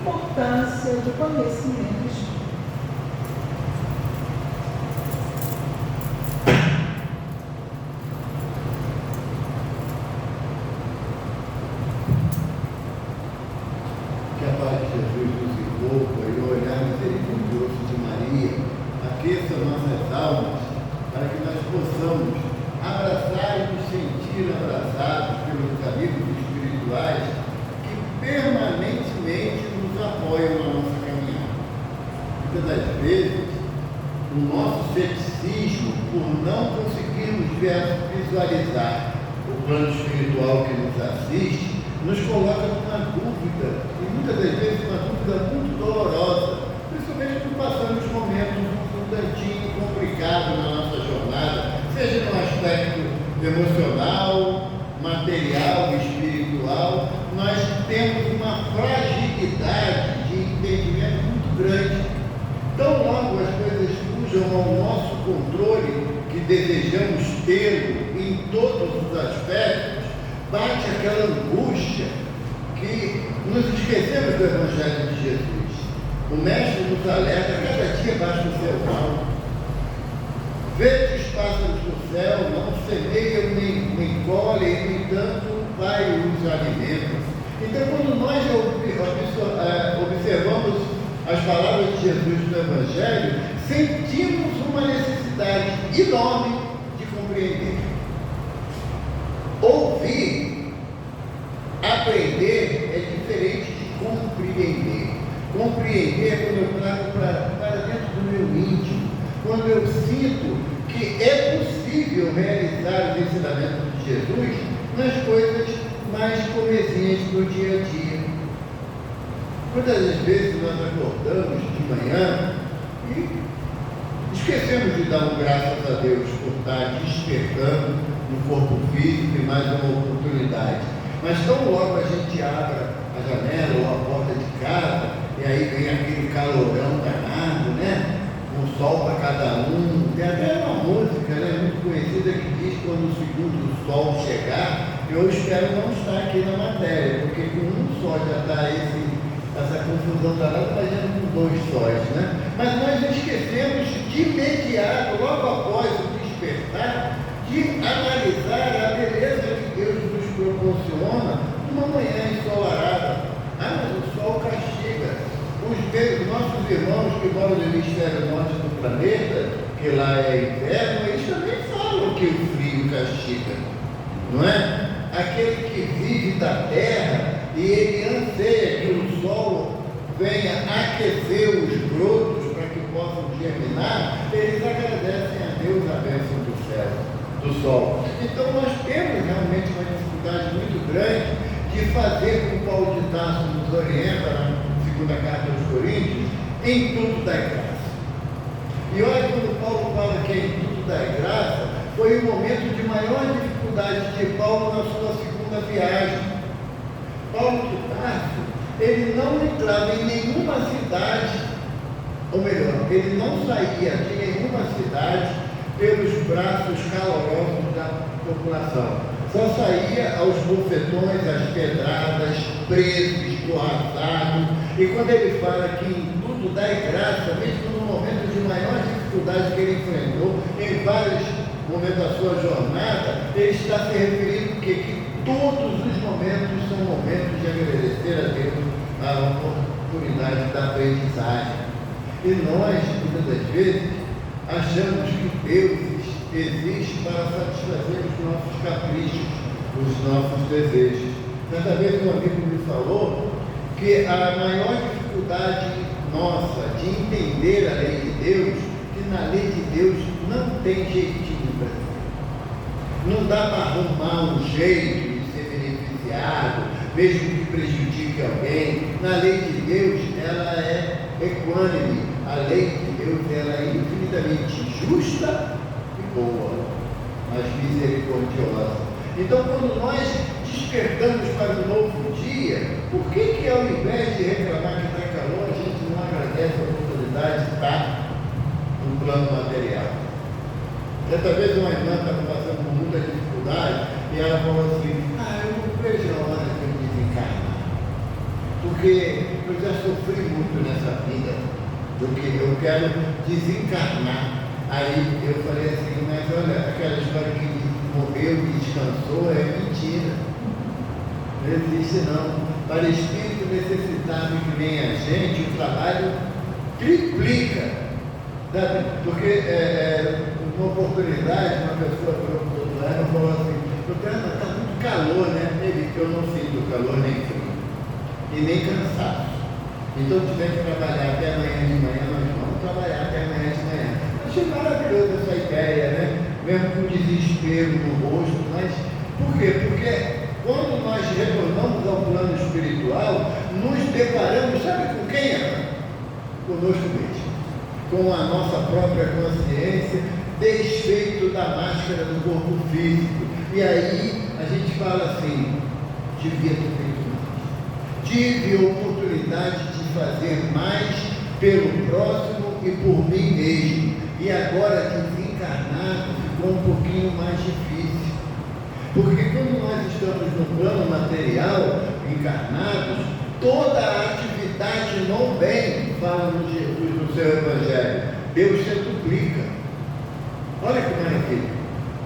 importância do conhecimento espírita. Que a paz de Jesus nos envolva e o olhar misericordioso de Maria aqueça nossas almas para que nós possamos abraçar e nos sentir abraçados pelos amigos espirituais que permanentemente nos apoiam na nossa caminhada. Muitas das vezes, o nosso ceticismo, por não conseguirmos visualizar o plano espiritual que nos assiste, nos coloca numa dúvida, e muitas das vezes uma dúvida muito dolorosa, principalmente quando passamos momentos um tantinho complicado na nossa jornada, seja no aspecto emocional, material, espiritual. Nós temos uma fragilidade de entendimento muito grande. Tão logo as coisas fujam ao nosso controle, que desejamos tê-lo em todos os aspectos, bate aquela angústia que nos esquecemos do Evangelho de Jesus. O Mestre nos alerta, cada dia baixa o céu mal. Vede os pássaros do céu, não semeiam nem colhem, no entanto, Pai os alimenta. Então, quando nós observamos as palavras de Jesus no Evangelho, sentimos uma necessidade enorme de compreender. Ouvir, aprender é diferente de compreender. Compreender é quando eu trago para dentro do meu íntimo, quando eu sinto que é possível realizar os ensinamentos de Jesus nas coisas mais comezinhas do dia a dia. Muitas das vezes nós acordamos de manhã e esquecemos de dar graças a Deus por estar despertando no corpo físico e mais uma oportunidade. Mas tão logo a gente abra a janela ou a porta de casa, e aí vem aquele calorão danado, né? Um sol para cada um. Tem até uma música, né, muito conhecida, que diz: quando o segundo sol chegar. Eu espero não estar aqui na matéria, porque com um só já está essa confusão danada, imagina com dois sóis, né? Mas nós esquecemos de imediato, logo após o despertar, de analisar a beleza que Deus nos proporciona numa manhã ensolarada. Ah, mas o sol castiga. Os nossos irmãos que moram no hemisfério norte do planeta, que lá é inverno, eles também falam que o frio castiga, não é? Aquele que vive da terra e ele anseia que o sol venha aquecer os brotos para que possam germinar, eles agradecem a Deus a bênção do céu, do sol. Então nós temos realmente uma dificuldade muito grande de fazer como Paulo de Tarso nos orienta na segunda carta aos Coríntios, em tudo dai graça. E olha, quando Paulo fala que é em tudo dai graça, foi o momento de maior dificuldade de Paulo na sua segunda viagem. Paulo de Tarso, ele não entrava em nenhuma cidade, ou melhor, ele não saía de nenhuma cidade pelos braços calorosos da população. Só saía aos bofetões, às pedradas, preso, escorraçado. E quando ele fala que em tudo dá graça, mesmo no momento de maior dificuldade que ele enfrentou, em vários momentos da sua jornada, ele está se referindo que todos os momentos são momentos de agradecer a Deus a oportunidade da aprendizagem. E nós, muitas das vezes, achamos que Deus existe para satisfazer os nossos caprichos, os nossos desejos. Certa vez um amigo me falou que a maior dificuldade nossa de entender a lei de Deus, que na lei de Deus não tem jeitinho para ser. Não dá para arrumar um jeito de ser beneficiado, mesmo que prejudique alguém. Na lei de Deus, ela é equânime. A lei de Deus, ela é infinitamente justa e boa, mas misericordiosa. Então, quando nós despertamos para um novo dia, por que ao invés de reclamar que está calor, a gente não agradece a oportunidade de estar no plano material? Certa vez uma irmã estava passando por muita dificuldade e ela falou assim: eu não vejo a hora de eu desencarnar, porque eu já sofri muito nessa vida, eu quero desencarnar. Aí eu falei assim, mas olha, aquela história que morreu e descansou é mentira. Não existe não. Para espírito necessitado que nem a gente, o trabalho triplica. Sabe? Porque uma oportunidade, uma pessoa falou assim, está muito calor, né? Ele que eu não sinto calor nem frio, e nem cansaço. Então tiver que trabalhar até amanhã de manhã, nós vamos trabalhar até amanhã de manhã. Achei maravilhosa essa ideia, né? Mesmo com desespero no rosto, mas por quê? Porque quando nós retornamos ao plano espiritual, nos deparamos, sabe com quem é? Conosco mesmo, com a nossa própria consciência, desfeito da máscara do corpo físico. E aí a gente fala assim, devia ter feito mais. Tive a oportunidade de fazer mais pelo próximo e por mim mesmo. E agora desencarnado ficou um pouquinho mais difícil. Porque quando nós estamos no plano material, encarnados, toda a atividade no bem, fala no Jesus no seu Evangelho, Deus centuplica. Olha que maravilha.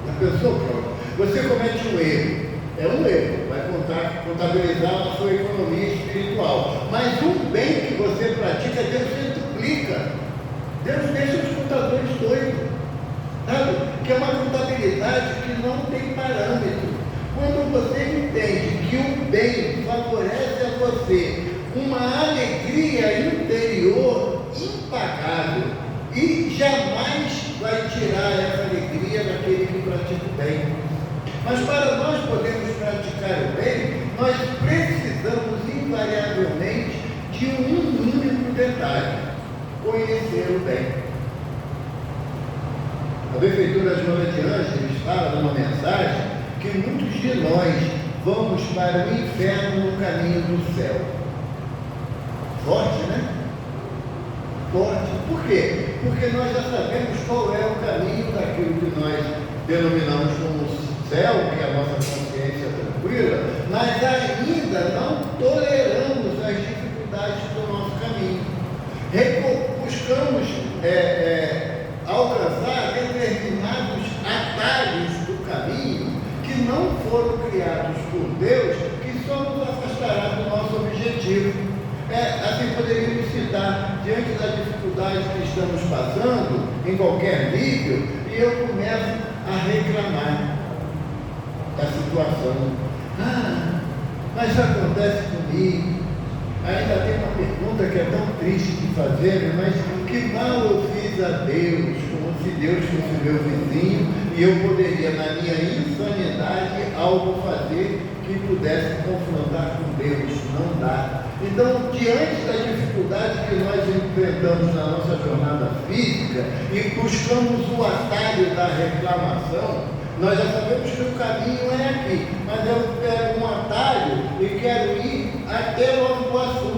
A pessoa própria. Você comete um erro. É um erro. Vai contabilizar a sua economia espiritual. Mas o bem que você pratica, Deus centuplica. Deus deixa os contadores doidos. Sabe? Que é uma contabilidade que não tem parâmetro. Quando você entende que o bem favorece a você uma alegria interior impagável e jamais vai tirar essa alegria daquele que pratica o bem. Mas para nós podermos praticar o bem, nós precisamos invariavelmente de um único detalhe: conhecer o bem. A Benfeitora Joana de Ângeles fala numa mensagem que muitos de nós vamos para o inferno no caminho do céu. Forte, né? Forte. Por quê? Porque nós já sabemos qual é o caminho daquilo que nós denominamos como céu, que é a nossa consciência tranquila, mas ainda não toleramos as dificuldades do nosso caminho. Buscamos alcançar determinados atalhos do caminho que não foram criados por Deus, que só nos afastará do nosso objetivo. Assim poderíamos citar, diante da dificuldade que estamos passando, em qualquer nível, e eu começo a reclamar da situação. Mas isso acontece comigo. Ainda tem uma pergunta que é tão triste de fazer, mas que mal eu fiz a Deus, como se Deus fosse meu vizinho e eu poderia, na minha insanidade, algo fazer que pudesse confrontar com Deus. Não dá. Então, diante da dificuldade que nós enfrentamos na nossa jornada física e buscamos o atalho da reclamação, nós já sabemos que o caminho é aqui, mas eu pego um atalho e quero ir até Nova Iguaçu.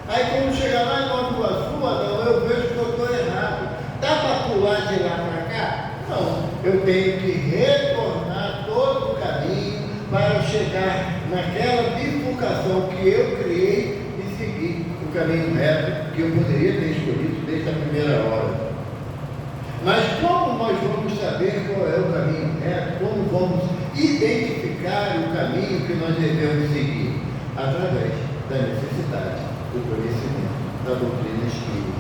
Aí quando chegar lá em Nova Iguaçu, Adão, eu vejo que eu estou errado. Dá para pular de lá para cá? Não. Eu tenho que retornar todo o caminho para chegar naquela bifurcação que eu criei e seguir o caminho reto que eu poderia ter escolhido desde a primeira hora. Mas como nós vamos saber qual é o caminho reto? Como vamos identificar o caminho que nós devemos seguir? Através da necessidade do conhecimento da doutrina espírita.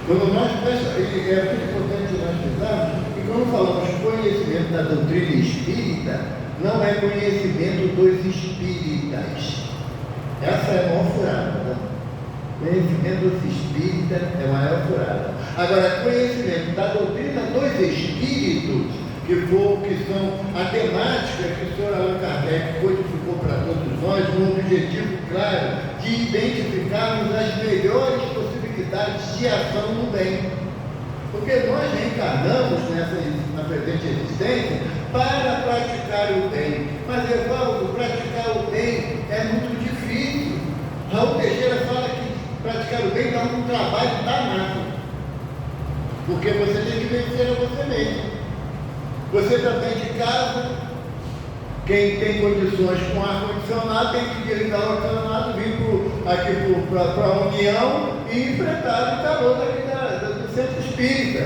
Quando nós, é muito importante nós frisarmos que quando falamos conhecimento da doutrina espírita, não é conhecimento dos espíritas. Essa é a maior furada, né? Conhecimento dos espíritas é a maior furada. Agora, conhecimento da doutrina dos espíritos, que são a temática que o Sr. Allan Kardec codificou para todos nós, com um objetivo claro de identificarmos as melhores possibilidades de ação no bem. Porque nós reencarnamos na presente existência para praticar o bem. Mas, Evaldo, praticar o bem é muito difícil. Raul Teixeira fala que praticar o bem dá um trabalho danado. Porque você tem que vencer a você mesmo. Você está dentro de casa, quem tem condições com ar-condicionado tem que desligar o ar-condicionado, vir aqui para a União e enfrentaram o calor do centro espírita.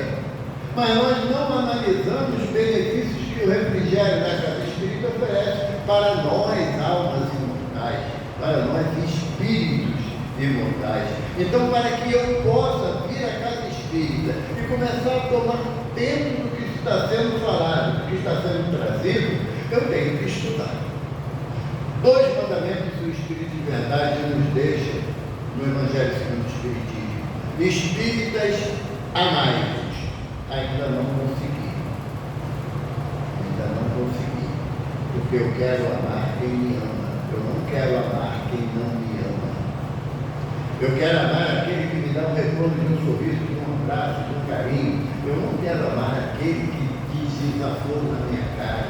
Mas nós não analisamos os benefícios que o refrigério da casa espírita oferece para nós, almas imortais, para nós, espíritos imortais. Então, para que eu possa vir à casa espírita e começar a tomar tempo do que está sendo falado, do que está sendo trazido, eu tenho que estudar. 2 mandamentos que o Espírito de Verdade nos deixa no Evangelho segundo o Espiritismo. Espíritas, amai-vos. Ainda não consegui. Porque eu quero amar quem me ama. Eu não quero amar quem não me ama. Eu quero amar aquele que me dá um retorno de um sorriso, de um abraço, de um carinho. Eu não quero amar aquele que diz desaforo na minha cara,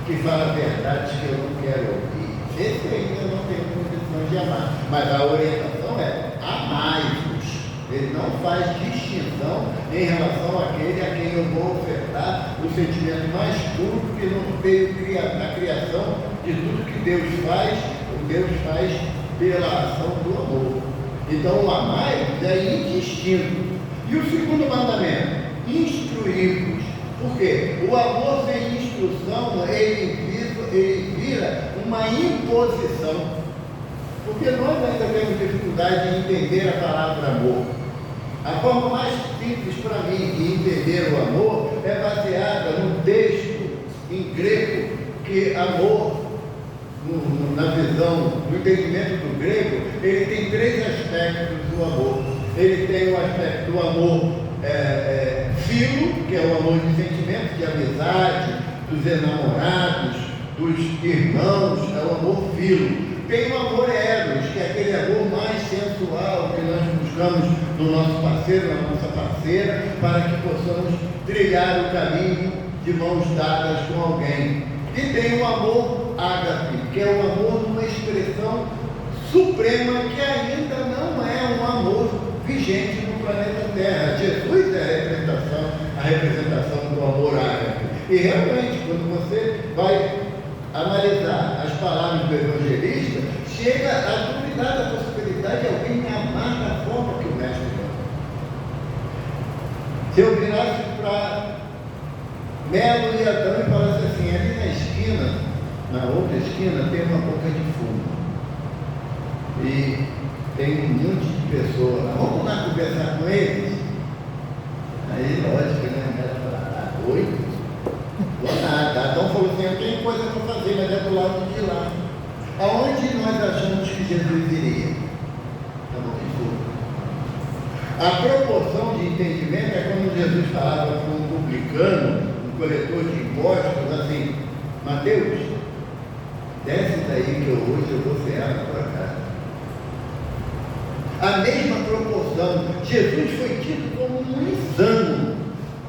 que fala verdades que eu não quero ouvir. Esse aí eu não tenho condições de amar. Mas a orientação é amai-vos. Ele não faz distinção em relação àquele a quem eu vou ofertar o sentimento mais puro que não veio na criação de tudo que Deus faz pela ação do amor. Então o amai-vos é indistinto. E o segundo mandamento, instruí-vos. Por quê? O amor sem instrução, ele vira uma imposição. Porque nós ainda temos dificuldade de entender a palavra amor. A forma mais simples para mim de entender o amor é baseada no texto em grego, que amor, na visão, no entendimento do grego, ele tem 3 aspectos do amor. Ele tem o aspecto do amor filo, que é o amor de sentimento, de amizade, dos enamorados, dos irmãos, é o amor filo. Tem o amor eros, que é aquele amor mais sensual que nós buscamos no nosso parceiro, na nossa parceira, para que possamos trilhar o caminho de mãos dadas com alguém. E tem o amor ágape, que é o amor numa expressão suprema que ainda não é um amor vigente no planeta Terra. Jesus é a representação do amor ágape. E realmente, quando você vai analisar as palavras do evangelista, chega a duvidar da possibilidade de alguém me amar da forma que o mestre ama. Se eu virasse para Melo e Adão e falasse assim, ali na esquina, na outra esquina, tem uma boca de fumo. E tem um monte de pessoas lá. Vamos lá conversar com eles? Aí, lógico, né? Ela fala, oi? Vou nada. Adão falou assim, eu tenho coisa para fazer, mas é do lado de lá. Aonde nós achamos que Jesus iria? Na boca de fumo. A proporção de entendimento é quando Jesus falava com um publicano, um coletor de impostos, assim, Mateus, desce daí que hoje eu vou cear na tua casa. A mesma proporção. Jesus foi tido como um insano,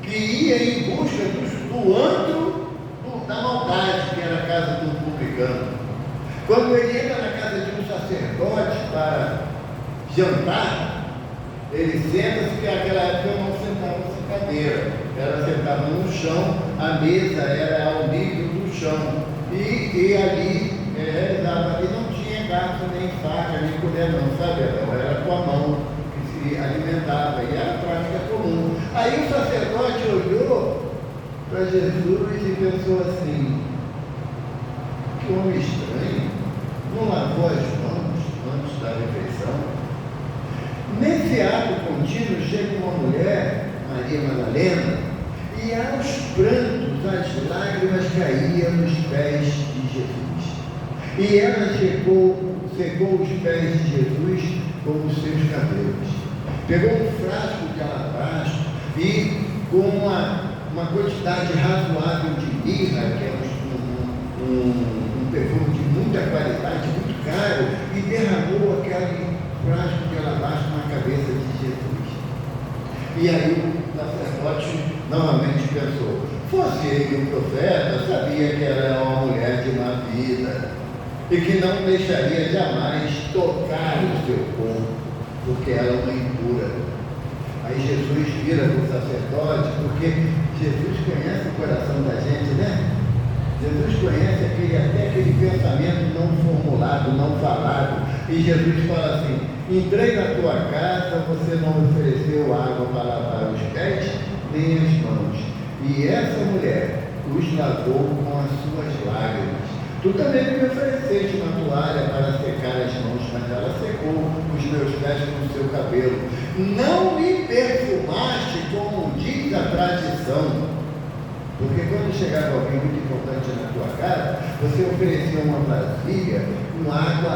que ia em busca do antro da maldade, que era a casa do publicano. Quando ele entra na casa de um sacerdote para jantar, ele senta-se, que naquela época eu não sentava-se em cadeira, era sentado no chão, a mesa era ao nível do chão, e ali realizava, ali não tinha garfo, nem faca, nem colher não, sabe? Era com a mão que se alimentava, e era a prática comum. Aí o sacerdote olhou para Jesus e pensou assim, que homem estranho, não lavou as mãos antes da refeição? Nesse ato contínuo chega uma mulher, Maria Madalena, e aos prantos, as lágrimas caíam nos pés de Jesus. E ela secou os pés de Jesus com os seus cabelos. Pegou um frasco de alabastro e com uma quantidade razoável de mirra, que é um perfume de muita qualidade, muito caro, e derramou aquele frasco de alabastro na cabeça de Jesus. E aí o sacerdote novamente pensou, fosse ele um profeta, sabia que ela era uma mulher de má vida e que não deixaria jamais tocar o seu corpo, porque ela é uma impura. Aí Jesus vira para o sacerdote, porque Jesus conhece o coração da gente, né? Jesus conhece até aquele pensamento não formulado, não falado, E Jesus fala assim: entrei na tua casa, você não me ofereceu água para lavar os pés nem as mãos. E essa mulher os lavou com as suas lágrimas. Tu também me ofereceste uma toalha para secar as mãos, mas ela secou os meus pés com o seu cabelo. Não me perfumaste, como diz a tradição. Porque quando chegava alguém muito importante na tua casa, você oferecia uma vasilha com água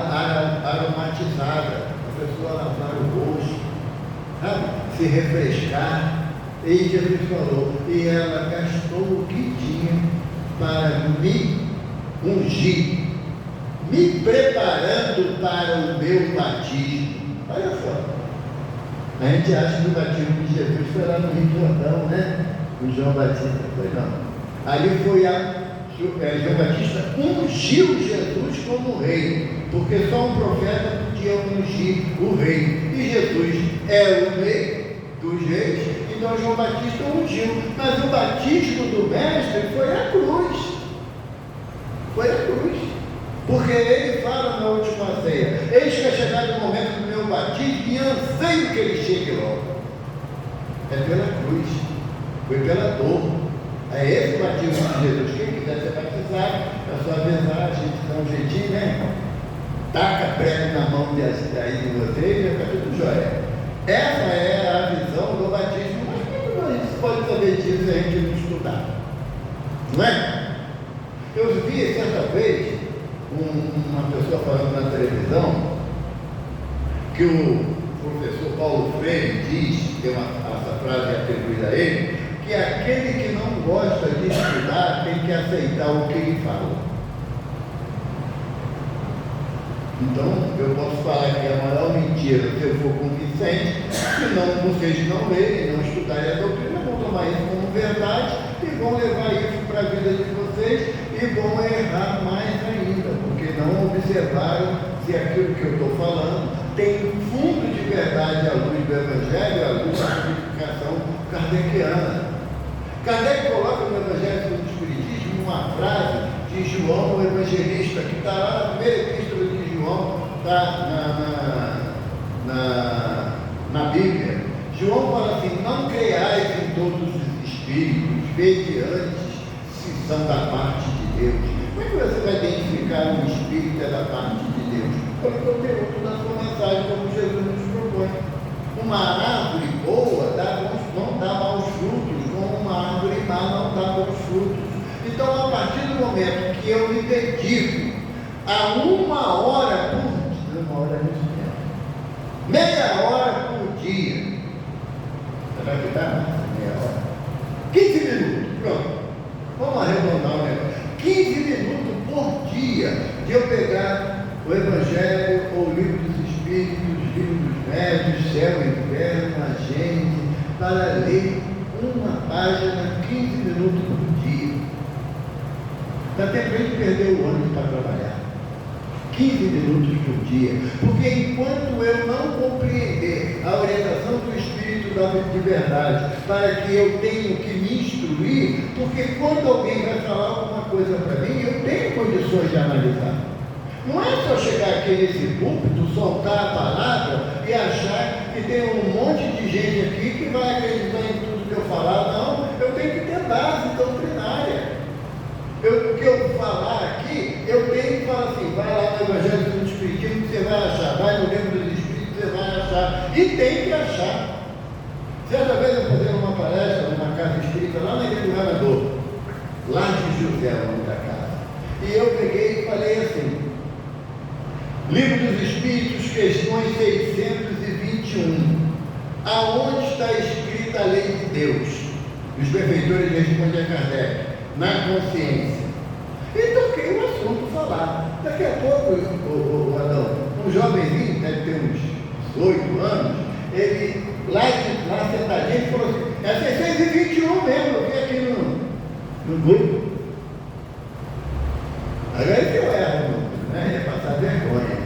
aromatizada, a pessoa lavar o rosto, sabe? Se refrescar. E Jesus falou, e ela gastou o que tinha para me ungir, me preparando para o meu batismo. Olha só, a gente acha que o batismo de Jesus foi lá no Rio Jordão, né? O João Batista foi não. Ali foi João Batista ungiu Jesus como rei, porque só um profeta podia ungir o rei. E Jesus é o rei dos reis, então João Batista ungiu. Mas o batismo do mestre foi a cruz. Foi a cruz. Porque ele fala na última ceia: eis que é chegado o momento do meu batismo e anseio que ele chegue logo. É pela cruz. Foi pela dor. É esse o batismo de Jesus. Quem quiser ser batizado, é só avisar, a gente dá um jeitinho, né? Taca prego na mão daí de vocês e fica tudo jóia. Essa é a visão do batismo. Mas como a gente pode saber disso se a gente não estudar? Não é? Eu vi certa vez uma pessoa falando na televisão que o professor Paulo Freire diz, que essa frase é atribuída a ele, que aquele que não gosta de estudar tem que aceitar o que ele fala. Então, eu posso falar que é a maior mentira se eu for convincente, senão vocês não lerem, não estudarem a doutrina, vão tomar isso como verdade e vão levar isso para a vida de vocês e vão errar mais ainda, porque não observaram se aquilo que eu estou falando tem fundo de verdade à luz do Evangelho, à luz da codificação kardeciana. Kardec coloca no Evangelho do Espiritismo uma frase de João, o evangelista, que está lá na primeira epístola de João, está na Bíblia. João fala assim: não creais em todos os espíritos, vede antes se são da parte de Deus. Como é que você vai identificar um espírito é da parte de Deus? Pelo conteúdo da sua mensagem, como Jesus nos propõe. Uma árvore boa não dá maus frutos, como uma árvore má não dá bons frutos. Então, a partir do momento que eu me dedico a 1 hora por dia, 1 hora meia hora por dia, será que dá? Meia hora? 15 minutos, pronto. Vamos arredondar o negócio. 15 minutos por dia de eu pegar o Evangelho ou o Livro dos Espíritos, o Livro dos Médios, Céu e Inferno, a gente, para ler uma página 15 minutos por dia. Dá tempo de perder o ônibus para trabalhar. 15 minutos por dia. Porque enquanto eu não compreender a orientação do Espírito de verdade, para que eu tenha que me instruir, porque quando alguém vai falar alguma coisa para mim, eu tenho condições de analisar. Não é só chegar aqui nesse púlpito, soltar a palavra e achar que tem um monte de gente aqui que vai acreditar em tudo que eu falar. Não, eu tenho que ter base doutrinária. O que eu falar aqui, eu tenho que falar assim: vai lá no Evangelho do Espiritismo que você vai achar, vai no Livro dos Espíritos que você vai achar, e tem que achar. Certa vez eu fazia uma palestra numa casa espírita lá na Ilha do Governador, lá de José, o nome da casa, e eu peguei e falei assim: Livro dos Espíritos, questões 621, aonde está escrita a lei de Deus? Os benfeitores respondem a Kardec: na consciência. E toquei o assunto falar. Daqui a pouco, o Adão, um jovenzinho, deve ter uns 18 anos, ele lá sentadinho falou assim: é 621 mesmo, eu vi aqui no grupo. Agora que eu erro, né? É passar vergonha.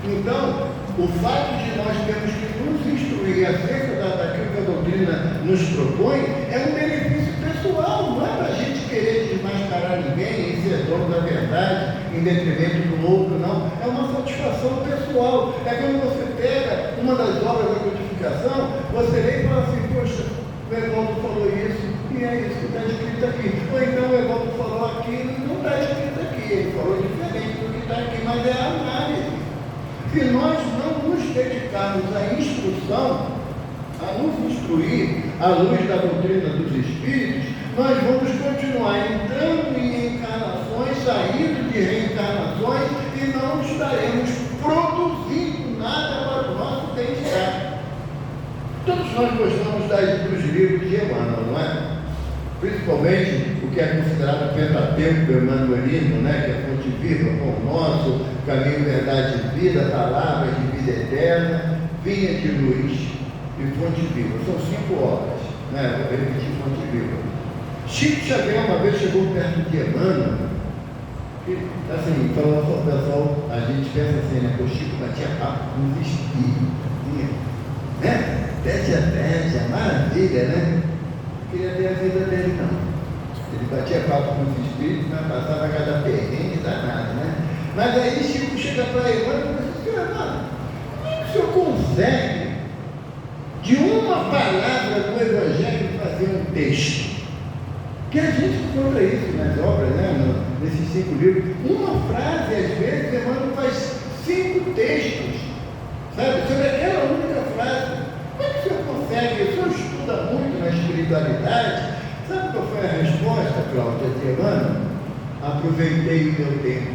Então, o fato de nós termos que nos instruir acerca daquilo que a doutrina nos propõe é um benefício pessoal, não é para a gente querer desmascarar ninguém e ser dono da verdade em detrimento do no outro não. É uma satisfação pessoal. É quando você pega uma das obras da codificação, você lê e fala assim, poxa, o Evaldo falou isso, e é isso que está escrito aqui. Ou então o Evaldo falou aquilo e não está escrito aqui. Ele falou diferente do que está aqui, mas é a análise. Se nós não nos dedicarmos à instrução, a nos instruir à luz da doutrina dos Espíritos, nós vamos continuar entrando em encarnações, saindo de reencarnações e não estaremos produzindo nada para o nosso bem-estar. Todos nós gostamos dos livros de Emmanuel, não é? Principalmente o que é considerado Pentateuco, Emmanuelismo, né? Que é fonte viva com o nosso, caminho, verdade e vida, palavras de vida eterna, vinha de luz e fonte viva. São 5 obras, né? Vou repetir fonte viva. Chico Xavier uma vez chegou perto de Emmanuel e, assim, falou ao pessoal, a gente pensa assim, né? O Chico batia papo com os espíritos, né? Tete a tete, maravilha, né? Não queria ver a vida dele, não. Ele batia papo com os espíritos, mas passava cada perrengue danado, né? Mas aí Chico chega para Emmanuel e diz, senhor Emmanuel, como é que o senhor consegue, de uma palavra do Evangelho, fazer um texto? Que a gente encontra isso nas obras, né? Nesses 5 livros. Uma frase, às vezes, Emmanuel faz 5 textos, sabe? Sobre aquela única frase. Como é que o senhor consegue? O senhor estuda muito na espiritualidade. Sabe qual foi a resposta, Cláudia, de Emmanuel? Aproveitei o meu tempo.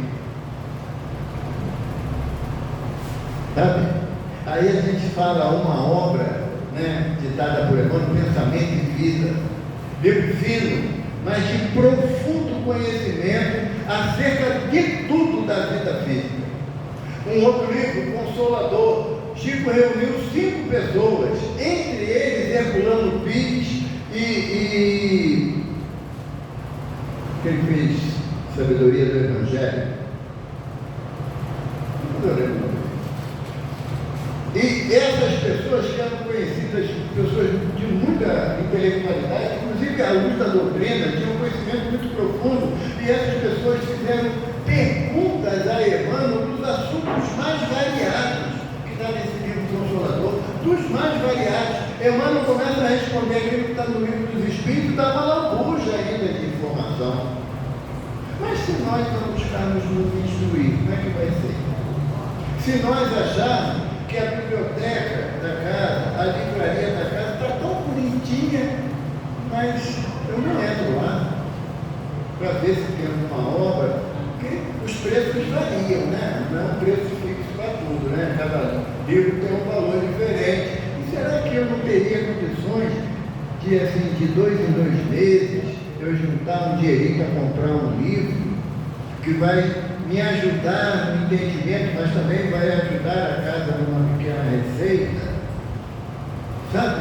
Sabe? Aí a gente fala uma obra, né, ditada por Emmanuel, Pensamento e Vida. Livro fino, mas de profundo conhecimento acerca de tudo da vida física. Um outro livro, Consolador. Chico reuniu 5 pessoas, entre eles Herculano Pires e que ele fez Sabedoria do Evangelho. Não lembro. E essas pessoas que eram conhecidas, pessoas de muita intelectualidade, inclusive à luz da doutrina, tinham um conhecimento muito profundo, e essas pessoas fizeram perguntas a Emmanuel dos assuntos mais variados, que está nesse livro Consolador, dos mais variados. Emmanuel começa a responder aquilo que está no livro dos Espíritos, dá uma lambuja ainda de informação. Mas se nós não buscarmos nos instruir, como é que vai ser? Se nós acharmos que a biblioteca da casa, a livraria da casa está tão bonitinha, mas eu não entro lá para ver se tem alguma obra, porque os preços variam, né? Não é um preço fixo para tudo, né? Cada livro tem um valor diferente. E será que eu não teria condições de, assim, de 2 em 2 meses, eu juntar um dinheirinho para comprar um livro que vai me ajudar no entendimento, mas também vai ajudar a casa numa pequena receita? Sabe?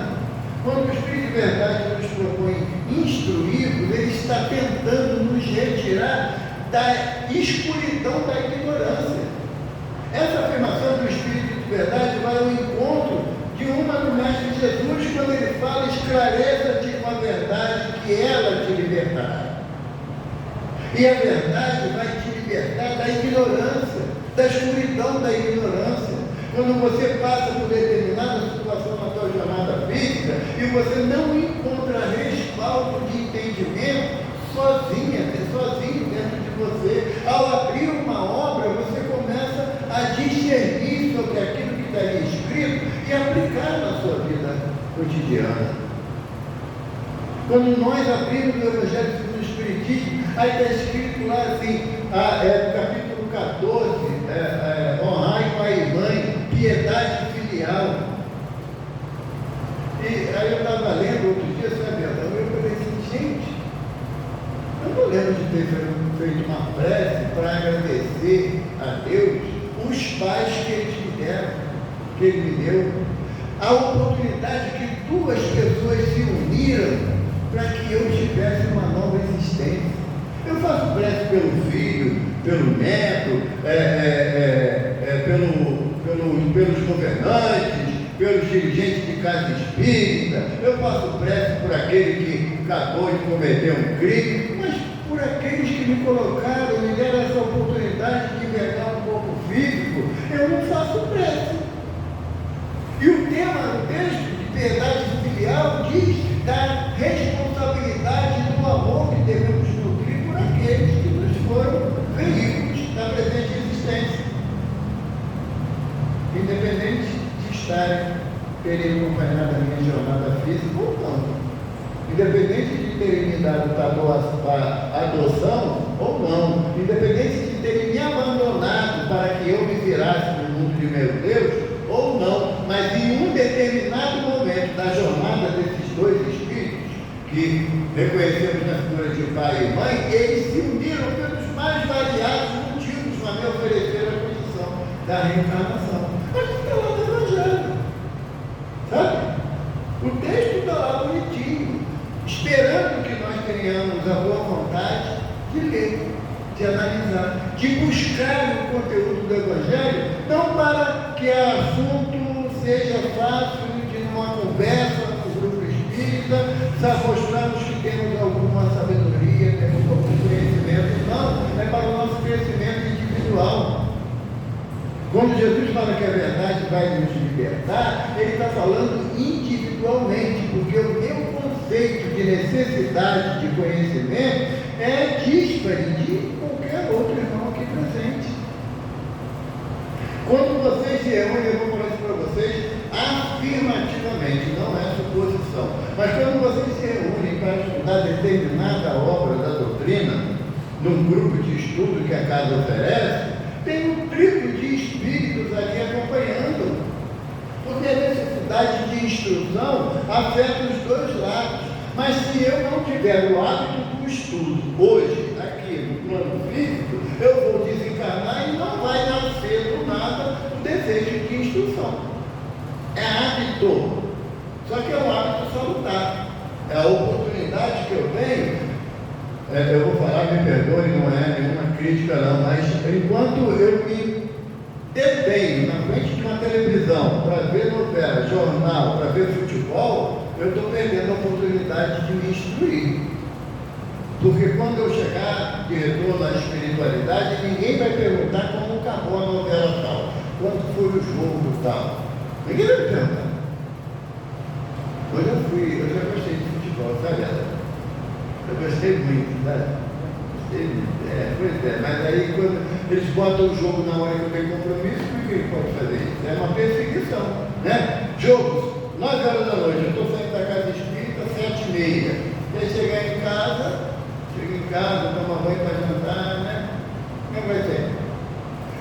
Quando o Espírito de Verdade nos propõe instruí-los, ele está tentando nos retirar da escuridão da ignorância. Essa afirmação do Espírito de Verdade vai ao encontro de uma do Mestre Jesus, quando ele fala, esclareça-te com a verdade que ela te libertará. E a verdade vai te libertar da ignorância, da escuridão da ignorância. Quando você passa por determinada situação na sua jornada física e você não encontra respaldo de entendimento sozinho dentro de você, ao abrir uma obra, você começa a discernir sobre aquilo que está ali escrito e aplicar na sua vida cotidiana. Quando nós abrimos o Evangelho segundo o Espiritismo, aí está escrito lá assim, capítulo 14, honrai pai e mãe, piedade filial. E aí eu estava lendo outro dia, sabe, Adão, eu falei assim, gente, eu não lembro de ter feito uma prece para agradecer a Deus os pais que Ele me deu, a oportunidade que 2 pessoas se uniram para que eu tivesse uma nova existência. Eu faço prece pelo filho, pelo neto, pelos governantes, pelos dirigentes de casa espírita, eu faço prece por aquele que acabou de cometer um crime, mas por aqueles que me colocaram, me deram essa oportunidade de envergar um eu não faço prece. E o tema do texto de piedade filial diz da responsabilidade do amor que devemos nutrir por aqueles que nos foram veículos da presente existência, independente de terem acompanhado a minha jornada física ou não. Independente de terem me dado para adoção ou não, independente de terem me abandonado para que eu me virasse no mundo de meu Deus ou não, mas em um determinado momento da jornada desses dois espíritos, que reconhecemos na figura de pai e mãe, eles se uniram pelos mais variados motivos para me oferecer a condição da reencarnação. Mas está lá no Evangelho, sabe? O texto está lá bonitinho, esperando que nós tenhamos a boa vontade de ler, de analisar, de buscar o conteúdo do Evangelho, não para que o assunto seja fácil de uma conversa no grupo espírita, mostrarmos que temos alguma sabedoria, temos algum conhecimento. Não, é para o nosso crescimento individual. Quando Jesus fala que a verdade vai nos libertar, ele está falando individualmente, porque o meu conceito de necessidade de conhecimento é díspare de qualquer outro irmão aqui presente. Quando vocês se reúnem, eu vou falar isso para vocês afirmativamente, não é suposição, mas quando vocês se reúnem para estudar determinada obra da doutrina, num grupo de estudo que a casa oferece, tem um triplo de espíritos ali acompanhando, porque a necessidade de instrução afeta os dois lados. Mas se eu não tiver o hábito do estudo hoje, aqui no plano físico, eu vou desencarnar e não vai nascer do nada o desejo de instrução. É hábito, só que é um hábito salutar, é a oportunidade que eu tenho. Eu vou falar, me perdoe, não é nenhuma crítica não, mas enquanto eu me detenho na frente de uma televisão para ver novela, jornal, para ver futebol, eu estou perdendo a oportunidade de me instruir. Porque quando eu chegar de retorno à espiritualidade, ninguém vai perguntar como acabou a novela tal, quando foi o jogo tal. Ninguém vai me perguntar. Eu já gostei de futebol, sabe? Eu gostei muito, né? Gostei muito. Pois é, mas aí quando eles botam o jogo na hora que eu tenho compromisso, como é que ele pode fazer isso? É uma perseguição, né? Jogos, 9 horas da noite, eu estou saindo da casa espírita, 7h30. E aí chegar em casa, tomar banho para jantar, né? Como vai ser?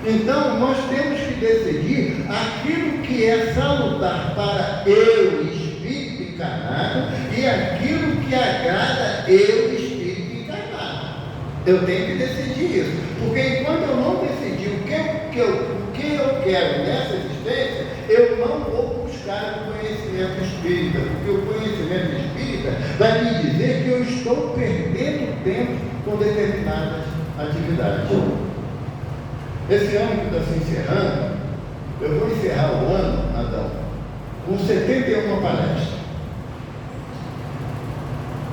Então, nós temos que decidir aquilo que é salutar para eu, espírito encarnado, e aquilo que agrada eu, espírito encarnado. Eu tenho que decidir isso, porque enquanto eu não decidir o que eu quero nessa existência, eu não vou buscar o conhecimento espírita, porque o conhecimento espírita vai me dizer que eu estou perdendo tempo com determinadas atividades. Esse ano que está se encerrando, eu vou encerrar o ano, Adão, com 71 palestras.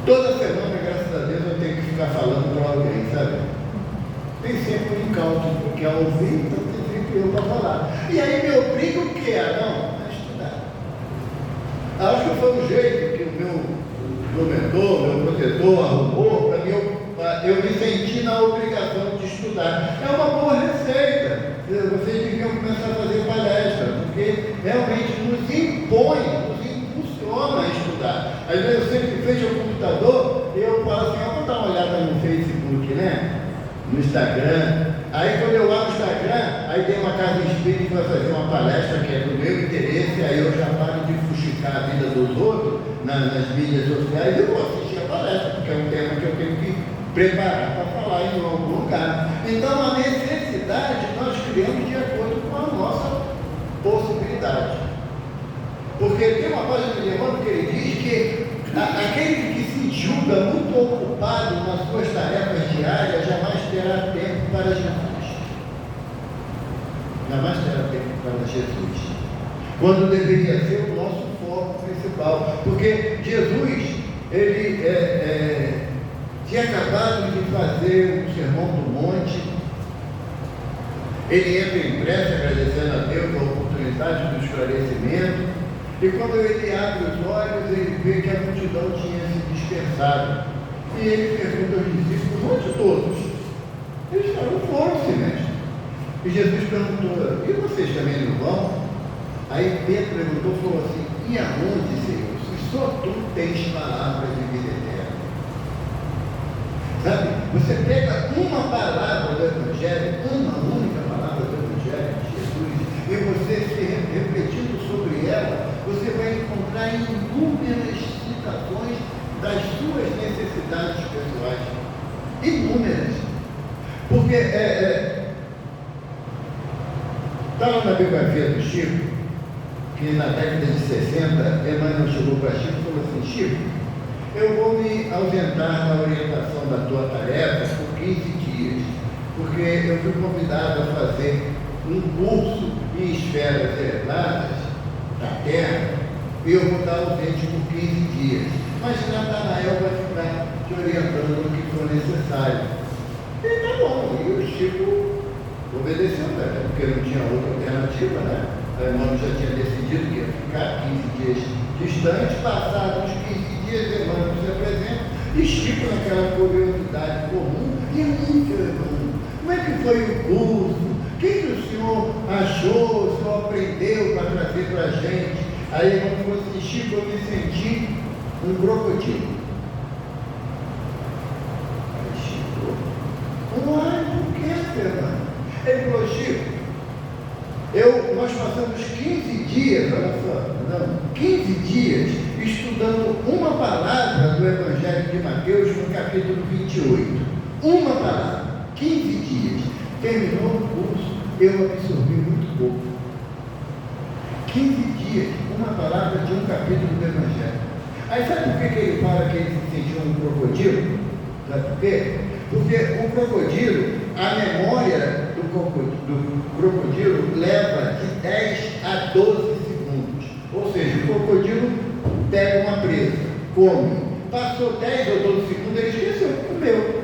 Toda semana, graças a Deus, eu tenho que ficar falando para alguém, sabe? Tem sempre um encalço, porque ao ouvir, então tem sempre eu para falar. E aí me obriga o quê, Adão? A estudar. Acho que foi o jeito que o meu mentor, meu protetor arrumou para mim, eu me senti na obrigação de estudar. É uma boa receita. Vocês deviam começar a fazer palestra, porque realmente nos impõe, nos impulsiona a estudar. Às vezes eu sempre fecho o computador e eu falo assim, vou dar uma olhada no Facebook, né? No Instagram. Aí quando eu abro o Instagram, aí tem uma casa espírita que vai fazer uma palestra que é do meu interesse, aí eu já paro de fuxicar a vida dos outros nas mídias sociais e eu vou assistir a palestra, porque é um tema que eu tenho que preparar para falar em algum lugar. Então a necessidade nós criamos de acordo com a nossa possibilidade. Porque tem uma página de Emmanuel que ele diz que aquele que se julga muito ocupado nas suas tarefas diárias jamais terá tempo para Jesus. Jamais terá tempo para Jesus. Quando deveria ser o nosso foco principal. Porque Jesus, ele tinha acabado de fazer o Sermão do Monte Ele entra em prece agradecendo a Deus a oportunidade do esclarecimento, e quando ele abre os olhos, ele vê que a multidão tinha se dispersado. E ele pergunta aos discípulos: onde todos? Eles falaram: foram-se, mestre. E Jesus perguntou: e vocês também não vão? Aí Pedro perguntou e falou assim: e aonde, Senhor? Se só tu tens palavras de vida eterna. Sabe? Você pega uma palavra do Evangelho, uma única palavra do Evangelho de Jesus, e você se refletindo sobre ela, você vai encontrar inúmeras citações das suas necessidades pessoais. Inúmeras. Porque estava na biografia do Chico, que na década de 60, Emmanuel chegou para Chico e falou assim: Chico, eu vou me ausentar na orientação da tua tarefa por 15 dias, porque eu fui convidado a fazer um curso em esferas elevadas da Terra, e eu vou estar ausente por 15 dias. Mas Natanael vai ficar te orientando no que for necessário. E tá bom, e o Chico obedeceu, né? Porque não tinha outra alternativa, né? O Emmanuel já tinha decidido que ia ficar 15 dias distante. Passados os 15 dias, Emmanuel se apresenta, e Chico, naquela curiosidade comum: e aí, seu Emmanuel, como é que foi o curso? O que o senhor achou? O senhor aprendeu para trazer para a gente? Aí Emmanuel falou assim: Chico, eu me senti um crocodilo. Aí Chico: uai, por que, Fernando? Ele falou: Chico, nós passamos 15 dias, olha só, não, 15 dias estudando uma palavra do Evangelho de Mateus no capítulo 28. Uma palavra, 15 dias. Terminou o curso, eu absorvi muito pouco. 15 dias, uma palavra de um capítulo do Evangelho. Aí sabe por que ele fala que ele se sentiu um crocodilo? Sabe por quê? Porque o crocodilo, a memória do crocodilo leva de 10 a 12 segundos. Ou seja, o crocodilo pega uma presa, come. Passou 10 ou 12 segundos, ele esqueceu, comeu.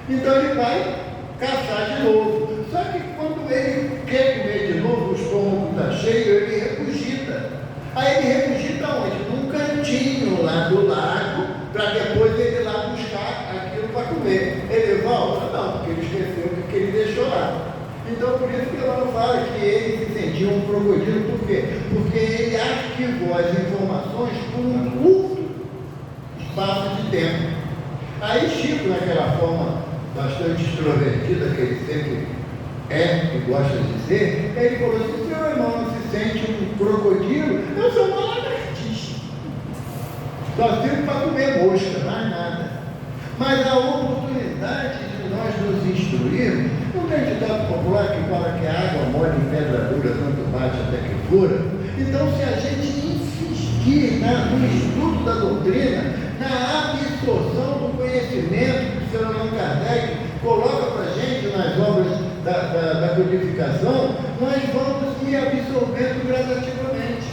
Então ele vai caçar de novo. Só que quando ele quer comer de novo, o estômago está cheio, ele regurgita. Aí ele regurgita onde? Num cantinho lá do lago, para depois ele ir lá buscar aquilo para comer. Ele volta? Não, porque ele esqueceu o que ele deixou lá. Então, por isso que ela não fala que ele se sentiu um crocodilo. Por quê? Porque ele arquivou as informações por um curto espaço de tempo. Aí Chico, naquela forma bastante extrovertida que ele sempre e gosta de dizer, ele falou assim: seu irmão não se sente um crocodilo? Eu sou uma lagartixa. Só sirvo para comer mosca, mais nada. Mas a oportunidade de nós nos instruirmos, não tem ditado popular que fala que a água mole em pedra dura, tanto bate até que fura. Então, se a gente insistir no estudo da doutrina, na absorção do conhecimento que o senhor Allan Kardec coloca para a gente nas obras da codificação, nós vamos ir absorvendo gradativamente.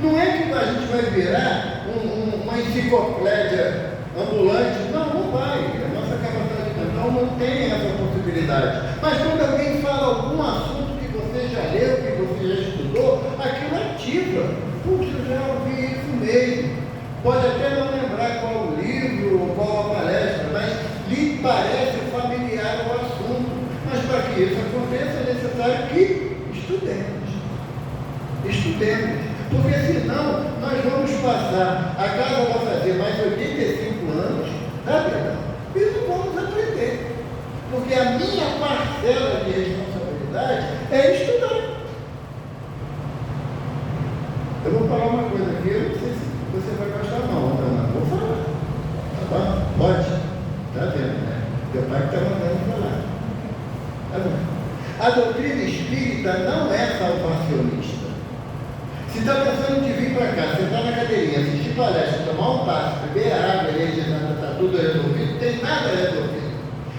Não é que a gente vai virar uma enciclopédia ambulante, não vai. A nossa capacidade mental não tem essa possibilidade. Mas quando alguém fala algum assunto que você já leu, que você já estudou, aquilo ativa. Puxa, eu já ouvi isso mesmo. Pode até não lembrar qual o livro ou qual a palestra, mas lhe parece familiar o assunto. Mas para que isso aconteça é necessário que estudemos. Estudemos. Porque senão nós vamos passar, a casa vai fazer mais 85 anos, tá, Pedro? E não vamos aprender. Porque a minha parcela de responsabilidade é estudar. Eu vou falar uma coisa aqui, eu não sei se você vai gostar não, mas vou falar. Tá bom? Pode? Tá vendo, né? Teu pai que está mandando falar. Tá bom? A doutrina espírita não é salvacionista. Se está pensando de vir para cá, sentar na cadeirinha, assistir palestra, tomar um passo, beber água, está tudo resolvido, não tem nada resolvido.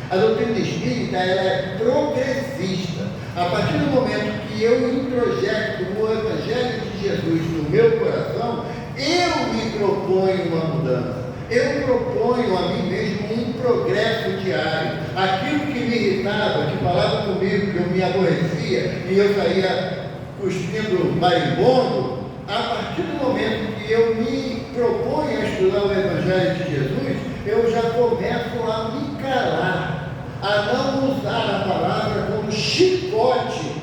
A doutrina espírita ela é progressista. A partir do momento que eu introjecto o Evangelho de Jesus no meu coração, eu me proponho uma mudança. eu proponho a mim mesmo um progresso diário. Aquilo que me irritava, que falava comigo, que eu me aborrecia e eu saía cuspindo marimbondo, a partir do momento que eu me proponho a estudar o Evangelho de Jesus, eu já começo a me calar, a não usar a palavra como chicote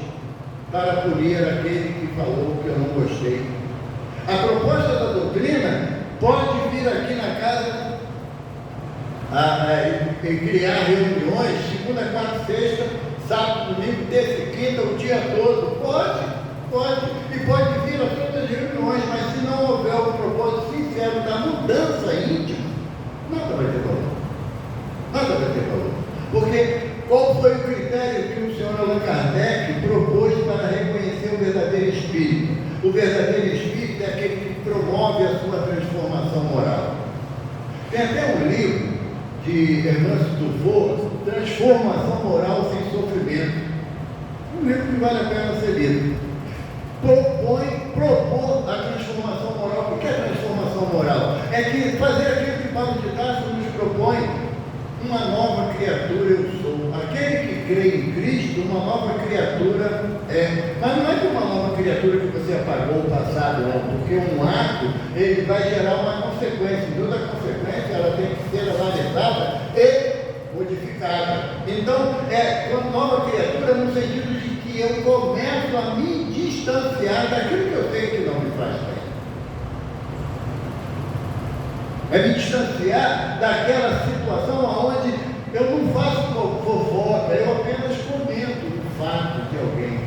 para punir aquele que falou que eu não gostei. A proposta da doutrina pode vir aqui na casa e criar reuniões, segunda, quarta, sexta, sábado, domingo, terça e quinta, o dia todo. Pode. E pode vir a todas as reuniões, mas se não houver o propósito sincero da mudança íntima, nada vai ter valor. Nada vai ter valor. Porque qual foi o critério que o senhor Allan Kardec propôs para reconhecer o verdadeiro espírito? O verdadeiro espírito é aquele que promove a sua transformação moral. Tem até um livro de Hermance Dufour, Transformação Moral Sem Sofrimento. Um livro que vale a pena ser lido. Propor a transformação moral. O que é transformação moral? É que fazer aquilo que Paulo de Tarso nos propõe. Uma nova criatura eu sou. Aquele que crê em Cristo, uma nova criatura é. Mas não é que uma nova criatura que você apagou o passado, não. Porque um ato, ele vai gerar uma consequência. E toda consequência, ela tem que ser analisada e modificada. Então, é uma nova criatura no sentido de que eu começo a me distanciar daquilo que eu sei que não me faz bem. É me distanciar daquela situação onde eu não faço fofoca, eu apenas comento o fato de alguém.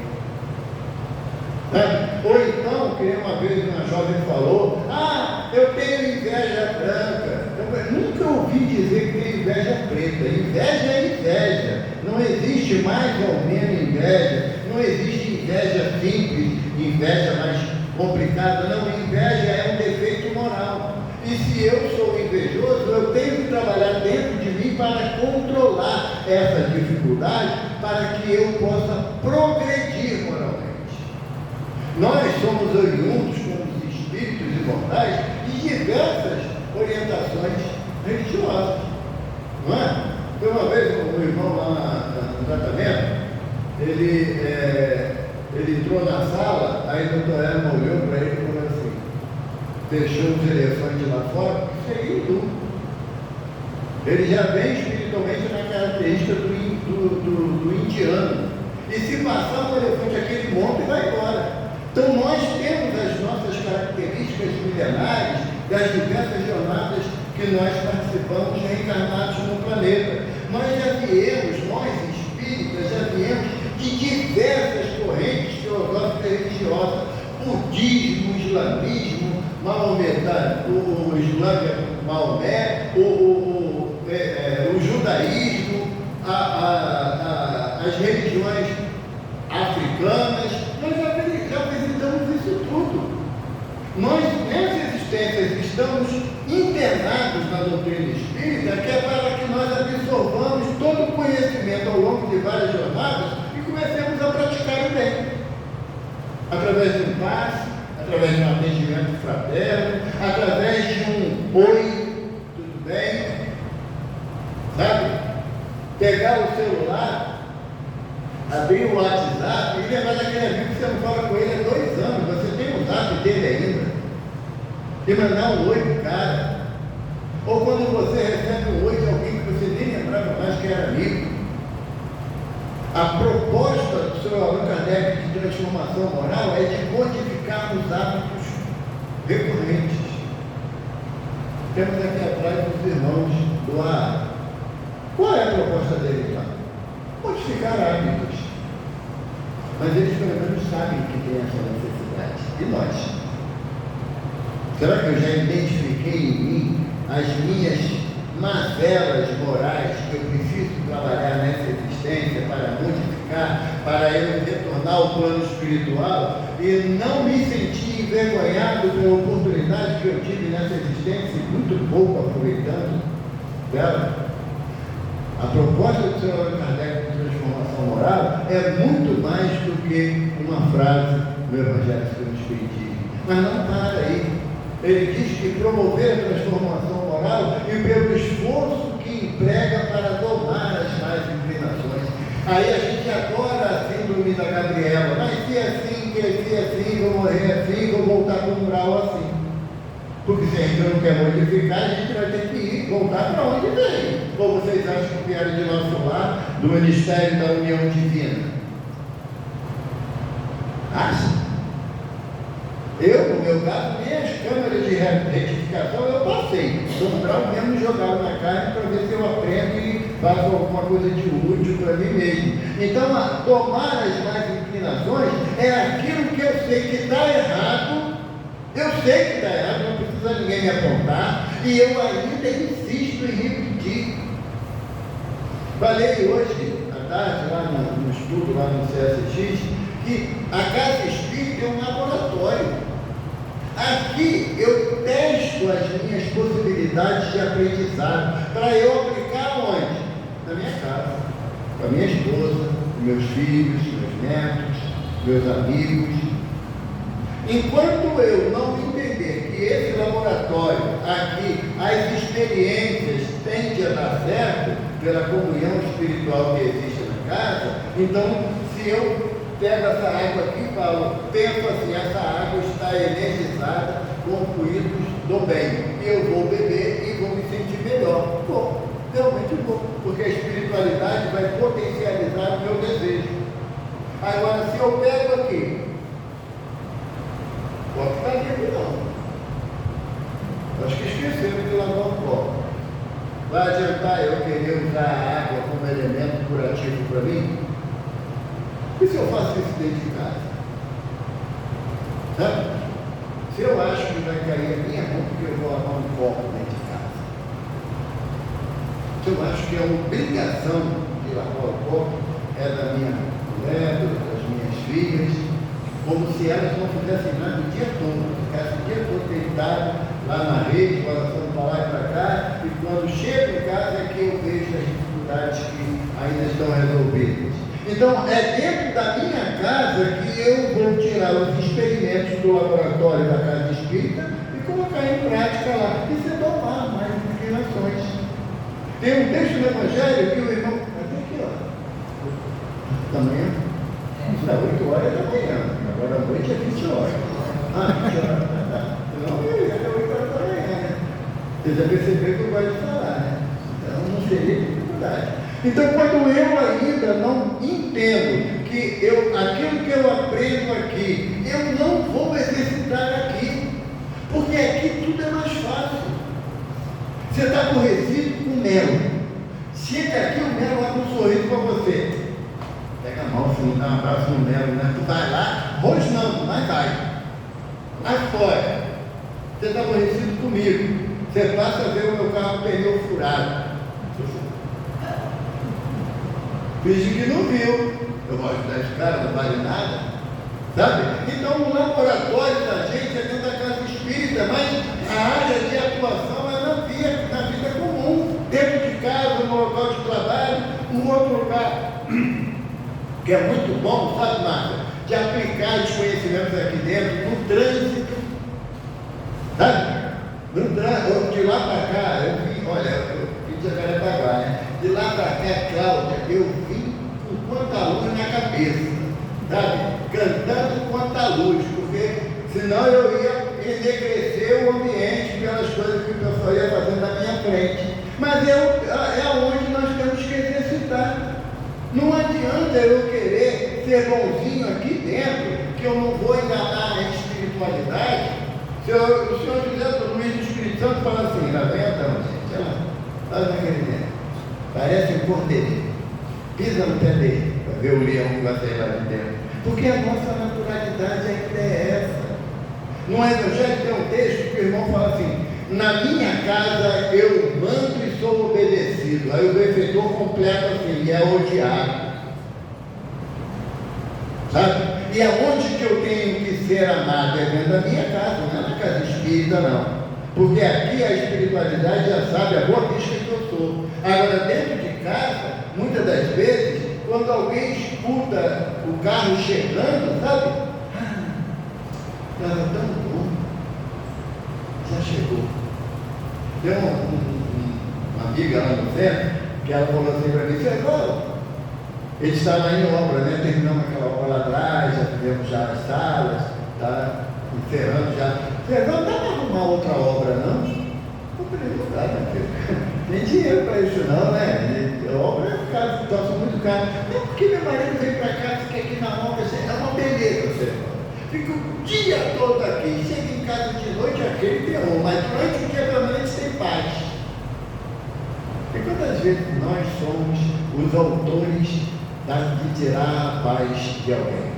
Ou então, que uma vez uma jovem falou, eu tenho inveja branca. Eu nunca ouvi dizer que tem inveja preta. Inveja é inveja. Não existe mais ou menos inveja. Não existe inveja simples, inveja mais complicada. Não, inveja é um defeito moral. E se eu sou invejoso, eu tenho que trabalhar dentro de mim para controlar essa dificuldade, para que eu possa progredir moralmente. Nós somos oriundos como os espíritos imortais de diversas orientações religiosas, não é? Foi uma vez um irmão lá no tratamento, ele entrou na sala, aí o doutor Herman olhou para ele e falou assim, deixou os elefantes lá fora, seguiu tudo. Ele já vem espiritualmente na característica do indiano. E se passar um elefante aquele monte, vai embora. Então nós temos as nossas características milenares das diversas jornadas que nós participamos reencarnados no planeta. Nós já viemos, nós espíritas, já viemos de diversas correntes filosóficas e religiosas, budismo, islamismo, o Islã, Maomé, o judaísmo, as religiões africanas. Nós já visitamos isso tudo. Nós, nessa existência, estamos internados na doutrina espírita, que é para que nós absorvamos todo o conhecimento ao longo de várias jornadas e comecemos a praticar o bem. Através de um passe, através de um atendimento fraterno, através de um oi, tudo bem? Sabe? Pegar o celular, abrir o WhatsApp e levar daquele amigo que você não fala com ele há 2 anos, você tem o zap dele ainda, e mandar um oi pro cara. Ou quando você recebe um oi de alguém que você nem lembrava mais que era amigo. A proposta do Sr. Allan Kardec de transformação moral é de modificar os hábitos recorrentes. Temos aqui atrás os irmãos do ar. Qual é a proposta deles lá? Modificar hábitos. Mas eles pelo menos sabem que tem essa necessidade. E nós? Será que eu já identifiquei em mim as minhas mazelas morais que eu preciso trabalhar nessa existência para modificar, para eu retornar ao plano espiritual e não me sentir envergonhado pela oportunidade que eu tive nessa existência e muito pouco aproveitando dela? A proposta do Sr. Allan Kardec de transformação moral é muito mais do que uma frase do Evangelho segundo o Espiritismo. Mas não para aí. Ele diz que promover a transformação moral local e pelo esforço que emprega para domar as más inclinações. Aí a gente adora a síndrome da Gabriela, mas se assim, vou morrer assim, vou voltar para o mural assim. Porque se a gente não quer modificar, a gente vai ter que ir, voltar para onde veio. Ou vocês acham que vieram de nosso lar, do Ministério da União Divina? Acha? Eu, no meu caso, minhas câmeras de retificação eu passei. No mural mesmo jogaram na carne para ver se eu aprendo e faço alguma coisa de útil para mim mesmo. Então, tomar as más inclinações é aquilo que eu sei que está errado. Eu sei que está errado, não precisa ninguém me apontar, e eu ainda insisto em repetir. Falei hoje, à tarde, lá no estudo, lá no CSX, que a Casa Espírita é um laboratório. Aqui eu testo as minhas possibilidades de aprendizado, para eu aplicar onde? Na minha casa, com a minha esposa, com meus filhos, meus netos, meus amigos. Enquanto eu não entender que esse laboratório aqui, as experiências tendem a dar certo pela comunhão espiritual que existe na casa, então se eu pego essa água aqui e falo, penso assim, essa água está energizada com fluidos do bem, e eu vou beber e vou me sentir melhor. Vou, realmente vou, porque a espiritualidade vai potencializar o meu desejo. Agora, se eu pego aqui, pode ficar aqui não. Acho que esqueceram de lavar o copo. Vai adiantar eu querer usar a água como elemento curativo para mim? E se eu faço isso dentro de casa? Sabe? Se eu acho que vai cair a minha mão porque eu vou lavar um copo dentro de casa. Se eu acho que a obrigação de lavar o copo é da minha mulher, das minhas filhas, como se elas não fizessem nada o dia todo, ficassem o dia todo deitado lá na rede, balançando para lá e para cá, e quando chego em casa é que eu vejo as dificuldades que ainda estão resolvidas. Então, é dentro da minha casa que eu vou tirar os experimentos do laboratório da Casa Espírita e colocar em prática lá, e se domar mais inclinações. Tem um texto no Evangelho que o irmão, até aqui, ó, da manhã, está 8 horas da manhã, agora à noite é 20 horas. 20 horas, não, é 8 horas da manhã, né? Você já percebeu que eu gosto de falar, né? Então, não seria dificuldade. Então, quando eu ainda não entendo que aquilo que eu aprendo aqui, eu não vou exercitar aqui, porque aqui tudo é mais fácil. Você está aborrecido com mel. Chega aqui, o mel abre um sorriso para você. Pega a mão, assim, dá um abraço no mel, né? Tu vai lá, rosnando, mas vai. Lá fora. Você está aborrecido comigo. Você passa a ver o meu carro pneu furado. Finge que não viu. Eu vou ajudar esse cara, não vale nada. Sabe? Então, o laboratório da gente é dentro da Casa Espírita, mas a área de atuação é na vida comum. Dentro de casa, no local de trabalho, um outro lugar que é muito bom, sabe, Márcia? De aplicar os conhecimentos aqui dentro, no trânsito. Sabe? No trânsito, de lá para cá, eu vim, olha, eu vim de Jacarepaguá, né? De lá para cá, Cláudia, eu vim com quanta luz na cabeça, sabe? Cantando quanta luz, porque senão eu ia enegrecer o ambiente pelas coisas que o pessoal ia fazendo na minha frente. Mas é onde nós temos que exercitar. Não adianta eu querer ser bonzinho aqui dentro, que eu não vou enganar a espiritualidade. O senhor José do Luiz do Espírito Santo fala assim, lá vem Adão, gente, olha lá, olha naquele dentro. Parece um cordeirinho. Pisa no pé dele, para ver o leão que vai sair lá de dentro. Porque a nossa naturalidade ainda é essa. No Evangelho tem um texto que o irmão fala assim, na minha casa eu mando e sou obedecido. Aí o benfeitor completa assim, e é odiado. Sabe? E aonde que eu tenho que ser amado? É dentro da minha casa, não é na Casa Espírita, não. Porque aqui a espiritualidade já sabe a boa vista que eu sou. Agora, dentro de casa, muitas das vezes, quando alguém escuta o carro chegando, sabe? Estava tão bom. Já chegou. Tem uma amiga lá no centro, que ela falou assim para mim, a gente está lá em obra, né? Terminamos aquela obra lá atrás, já fizemos já as salas, está encerrando já. Não dá para arrumar outra obra, não? Eu falei, não dá, meu filho. Tem dinheiro para isso não, né? A obra é caro, torce muito caro. Não, porque meu marido vem para cá, fica aqui na obra, é uma beleza, você fica o dia todo aqui, chega em casa de noite, aquele terror, mas durante o dia realmente tem paz. E quantas vezes nós somos os autores de tirar a paz de alguém?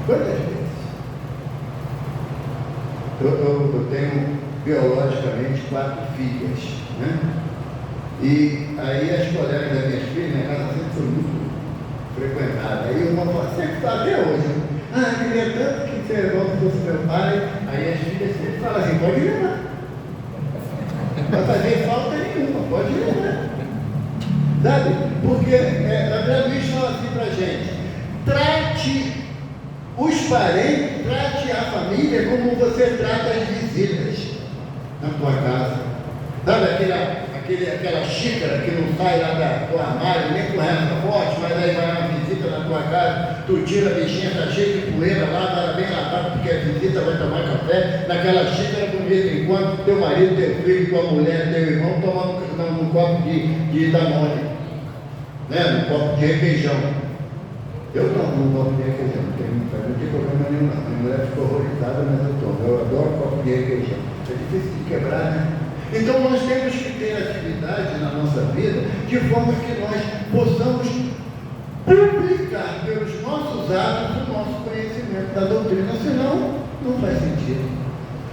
Quantas vezes? Eu tenho biologicamente 4 filhas, né? E aí as colegas da minha filha, minha casa sempre foi muito frequentada. Aí uma fala, sempre fala até hoje, eu queria tanto que você fosse meu pai. Aí as filhas sempre falam assim, pode levar. Não vai fazer falta nenhuma, pode levar. Sabe? Porque André Luiz fala assim pra gente, trate os parentes, trate a família como você trata as visitas na tua casa. Sabe aquela xícara que não sai lá do armário, nem com reza forte, mas aí vai uma visita na tua casa, tu tira a bichinha, tá cheia de poeira, lava ela bem lavada, porque a visita vai tomar café, naquela xícara, de vez em quando, teu marido, teu filho, tua mulher, teu irmão, tomando um copo de Danone, né? Um copo de requeijão. Eu tomo um copo de requeijão, não tem problema nenhum não. Minha mulher ficou horrorizada, mas eu tomo. Eu adoro copo de requeijão. É difícil de quebrar, né? Então nós temos que ter atividade na nossa vida de forma que nós possamos publicar pelos nossos atos o nosso conhecimento da doutrina, senão não faz sentido.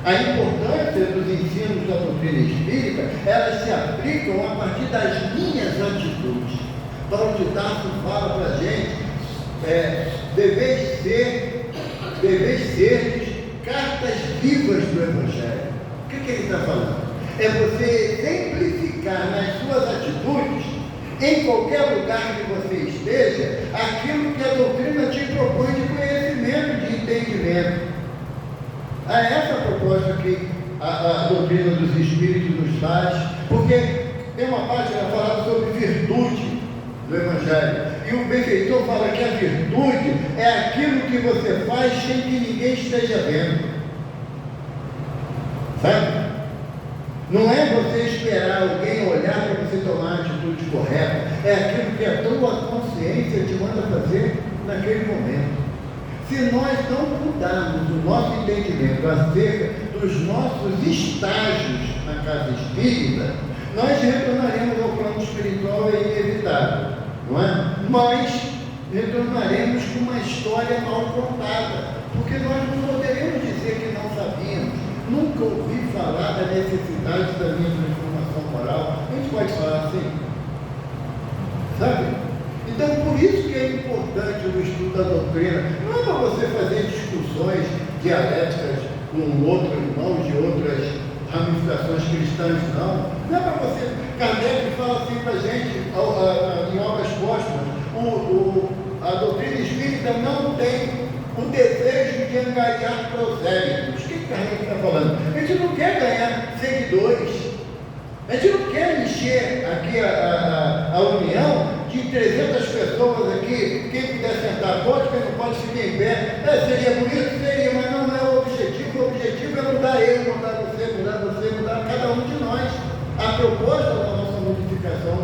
A importância dos ensinos da doutrina espírita, elas se aplicam a partir das minhas atitudes. Paulo de Tarso fala para a gente, deveis ser cartas vivas do Evangelho. O que ele está falando? É você exemplificar nas suas atitudes, em qualquer lugar que você esteja, aquilo que a doutrina te propõe de conhecimento, de entendimento. É essa a proposta que a doutrina dos Espíritos nos faz, porque tem uma página falando sobre virtude do Evangelho, e o benfeitor fala que a virtude é aquilo que você faz sem que ninguém esteja vendo. Sabe? Não é você esperar alguém olhar para você tomar a atitude correta, é aquilo que a tua consciência te manda fazer naquele momento. Se nós não mudarmos o nosso entendimento acerca dos nossos estágios na casa espírita, nós retornaremos ao plano espiritual, é inevitável, não é? Mas retornaremos com uma história mal contada, porque nós não poderemos dizer que não sabíamos. Nunca ouvi falar da necessidade da minha transformação moral. A gente pode falar assim, sabe? Então, por isso que é importante o estudo da doutrina. Não é para você fazer discussões dialéticas com outros irmãos de outras ramificações cristãs, não. Não é para você. Kardec fala assim para a gente, em obras póstumas, a doutrina espírita não tem o desejo de angariar prosélitos. O que Kardec está falando? A gente não quer ganhar seguidores. A gente não quer encher aqui a união de 300 pessoas aqui. Quem puder sentar pode, quem não pode ficar em pé. Seria bonito? Seria, mas não é o objetivo. O objetivo é mudar eu, mudar você, mudar cada um de nós. A proposta da nossa modificação.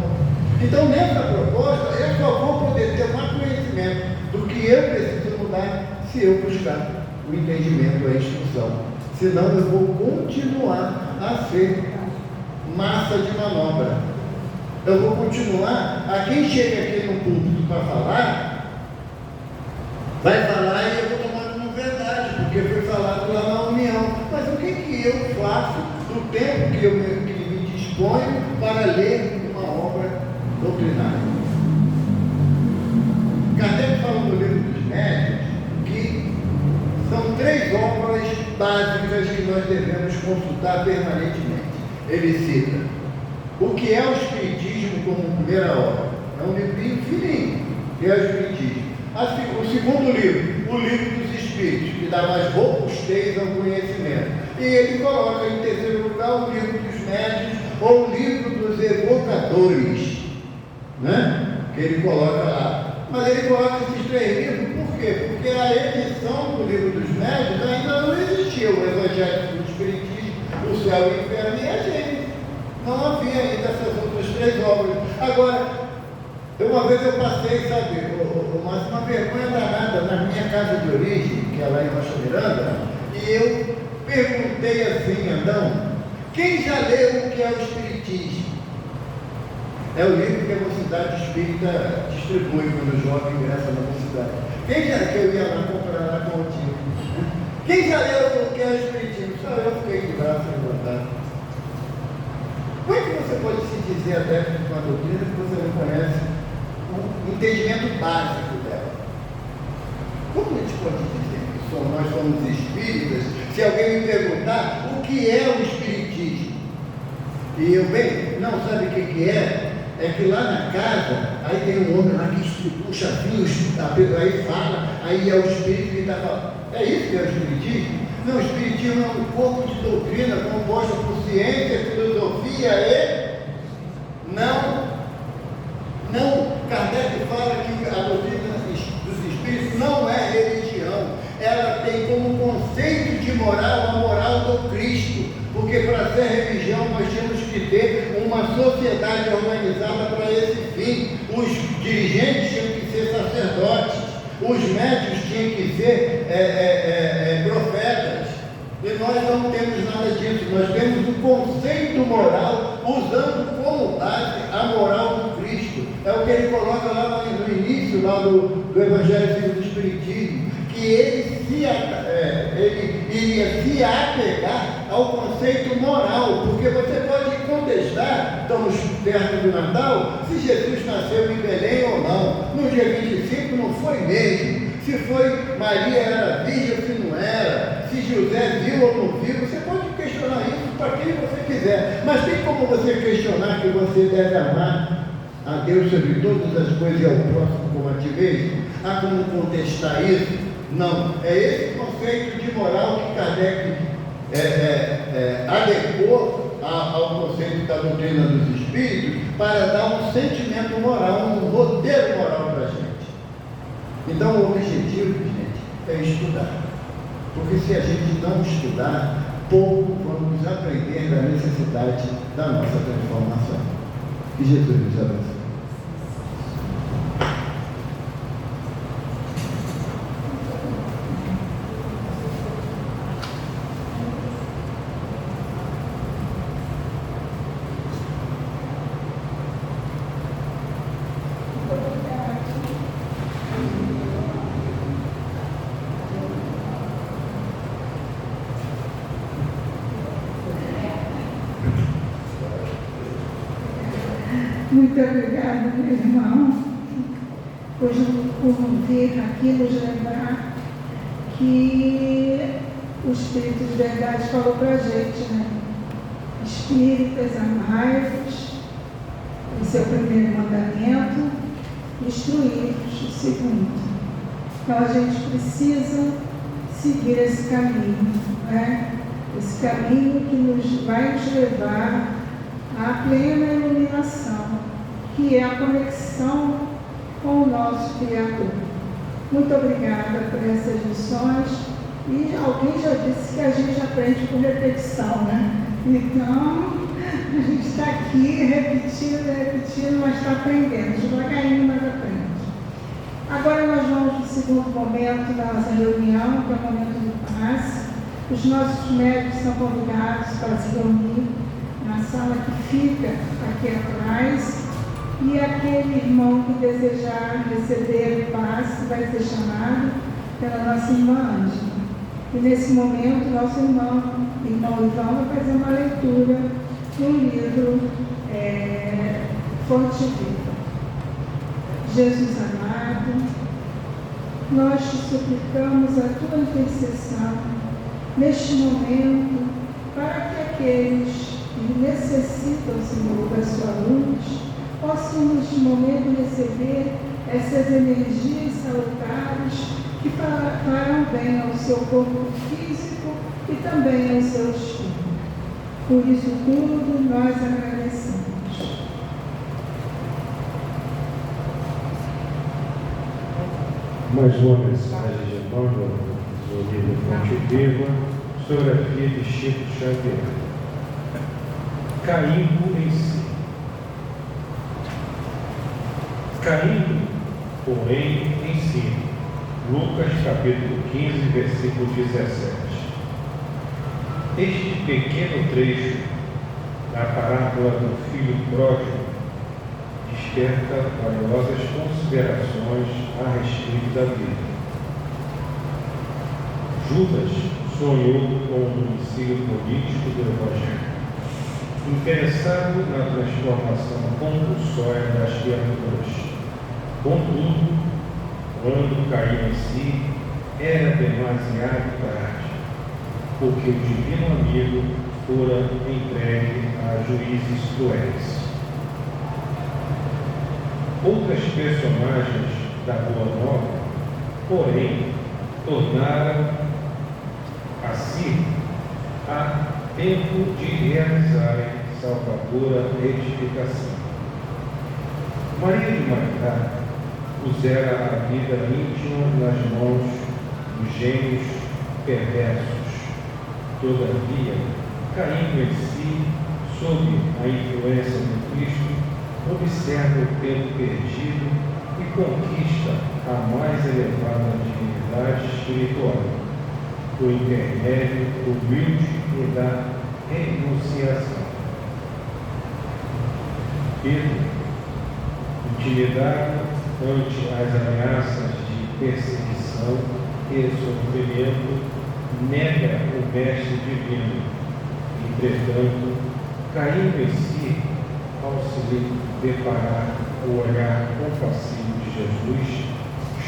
Então, nessa proposta, eu só vou poder ter mais conhecimento do que eu preciso mudar se eu buscar o entendimento, a instrução. Senão eu vou continuar a ser massa de manobra. Eu vou continuar, a quem chega aqui no púlpito para falar, vai falar e eu vou tomar como verdade, porque foi falado lá na união. Mas o que eu faço no tempo que eu me disponho para ler uma obra doutrinária? Kardec fala no livro dos Médiuns que são 3 obras básicas que nós devemos consultar permanentemente. Ele cita o que é o Espiritismo como primeira obra. É um livrinho fininho, que é o Espiritismo. O segundo livro, o Livro dos Espíritos, que dá mais robustez ao conhecimento. E ele coloca em terceiro lugar procurar o livro dos médios ou o livro dos evocadores, né? Que ele coloca lá. Mas ele coloca esses 3 livros, por quê? Porque a edição do livro dos médios ainda não existia, o Evangelho do Espiritismo, o Céu e o Inferno e a Gênesis. Não havia ainda essas outras 3 obras. Agora, uma vez eu passei, sabe, mas uma vergonha danada na minha casa de origem, que é lá em Rocha Miranda, e eu perguntei assim, Andão, quem já leu o que é o Espiritismo? É o livro que a Mocidade Espírita distribui quando o jovem ingressa na mocidade. Quem já, que eu ia lá comprar lá com o tio? Quem já leu o que é o Espiritismo? Só eu fiquei de braço levantado. Como é que você pode se dizer adepto de uma doutrina que você não conhece o entendimento básico dela? Como a gente pode dizer que nós somos espíritas se alguém me perguntar o que é o Espiritismo? E eu, bem, não sabe o que é? É que lá na casa, aí tem um homem lá que puxa fios, aí fala, aí é o Espírito que está falando. É isso que é o Espiritismo? Não, o Espiritismo é um corpo de doutrina composto por ciência, filosofia e... Não, Kardec fala que a doutrina dos Espíritos não é religião. Ela tem como conceito de moral a moral do Cristo. Porque para ser religião nós temos que ter uma sociedade organizada para esse fim. Os dirigentes tinham que ser sacerdotes, os médicos tinham que ser profetas. E nós não temos nada disso. Nós temos um conceito moral usando como base a moral do Cristo. É o que ele coloca lá no início lá do Evangelho do Espiritismo, que ele iria se apegar ao conceito moral, porque você pode contestar, estamos perto do Natal, se Jesus nasceu em Belém ou não. No dia 25 não foi mesmo. Se foi Maria era virgem ou se não era, se José viu ou não viu, você pode questionar isso para quem você quiser. Mas tem como você questionar que você deve amar a Deus sobre todas as coisas e ao próximo como a ti mesmo? Há como contestar isso? Não. É esse conceito de moral que Kardec adequou ao conceito da doutrina dos Espíritos para dar um sentimento moral, um roteiro moral para a gente. Então o objetivo, gente, é estudar. Porque se a gente não estudar, pouco vamos aprender da necessidade da nossa transformação. Que Jesus nos abençoe. Muito obrigada, meu irmão, por vir aqui nos lembrar que o Espírito de Verdade falou para a gente, né? Espíritas, amai-vos, esse é o primeiro mandamento, instruí-vos, o segundo. Então a gente precisa seguir esse caminho, né? Esse caminho que vai nos levar à plena iluminação, que é a conexão com o nosso Criador. Muito obrigada por essas lições. E alguém já disse que a gente aprende com repetição, né? Então, a gente está aqui repetindo, mas está aprendendo, devagarinho, mas aprende. Agora nós vamos para o segundo momento da nossa reunião, que é o momento de paz. Os nossos médicos são convidados para se reunir na sala que fica aqui atrás, e aquele irmão que desejar receber o passe vai ser chamado pela nossa irmã Ângela. E nesse momento, nosso irmão Ivan vai fazer uma leitura do livro Fonte Viva. Jesus amado, nós te suplicamos a tua intercessão neste momento para que aqueles que necessitam, Senhor, da sua luz, possam neste momento receber essas energias salutares que farão bem ao seu corpo físico e também ao seu espírito. Por isso tudo nós agradecemos. Mais uma mensagem de Emmanuel, do livro Fonte Viva, sobre a vida de Chico Xavier. Caindo em si. Caindo, porém, em si. Lucas capítulo 15, versículo 17. Este pequeno trecho da parábola do filho pródigo desperta valiosas considerações a respeito da vida. Judas sonhou com o ensino político do Evangelho, interessado na transformação compulsória das criaturas. Contudo, quando caiu em si, era demasiado tarde, porque o divino amigo fora entregue a juízes cruéis. Outras personagens da Boa Nova, porém, tornaram a si a tempo de realizarem salvadora edificação. Maria de Magdala pusera a vida íntima nas mãos dos gênios perversos. Todavia, caindo em si, sob a influência do Cristo, observa o tempo perdido e conquista a mais elevada dignidade espiritual, por intermédio humilde e da renunciação. Pedro, intimidado ante as ameaças de perseguição e sofrimento, nega o Mestre Divino. Entretanto, caindo em si, ao se deparar o olhar compassivo de Jesus,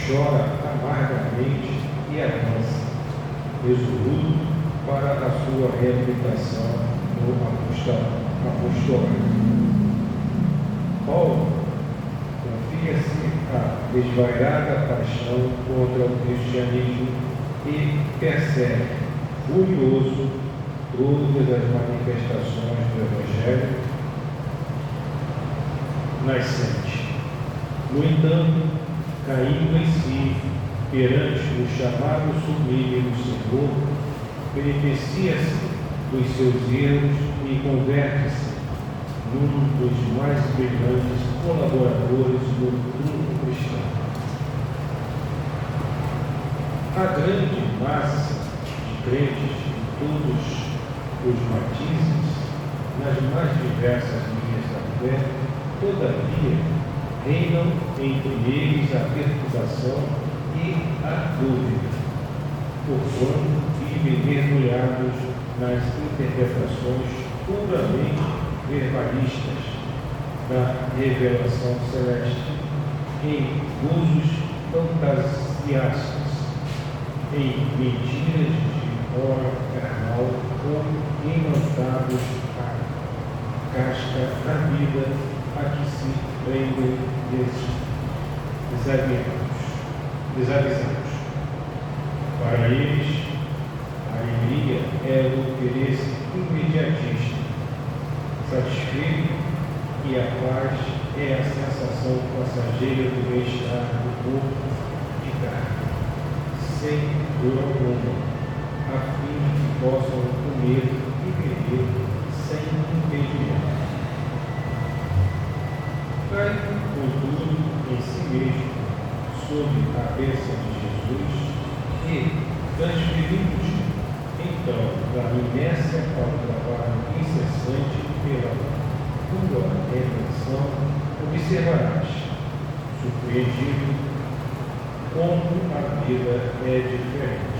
chora amargamente e avança, resoluto para a sua reabilitação no apostolado. Paulo confia-se à desvairada paixão contra o cristianismo e persegue, furioso, todas as manifestações do Evangelho nascente. No entanto, caindo em si, perante o chamado sublime do Senhor, beneficia-se dos seus erros e converte-se num dos mais brilhantes colaboradores do mundo cristão. A grande massa de crentes de todos os matizes, nas mais diversas linhas da fé, todavia, reinam entre eles a perturbação e a dúvida, porquanto vivem mergulhados nas interpretações puramente verbalistas da revelação celeste, em gozos fantasiásticos, em mentiras de hora carnal ou imantados à casca da vida a que se prendem desavisados. Para eles, a alegria é o interesse imediatista, satisfeito, e a paz é a sensação passageira do bem-estar do corpo de carne, sem dor alguma, a fim de que possam comer e beber sem impedimento. Cai, contudo, em si mesmo, sob a bênção de Jesus e, transferindo-se, então, da inércia para o trabalho incessante pela tua redenção, observarás, surpreendido, como a vida é diferente.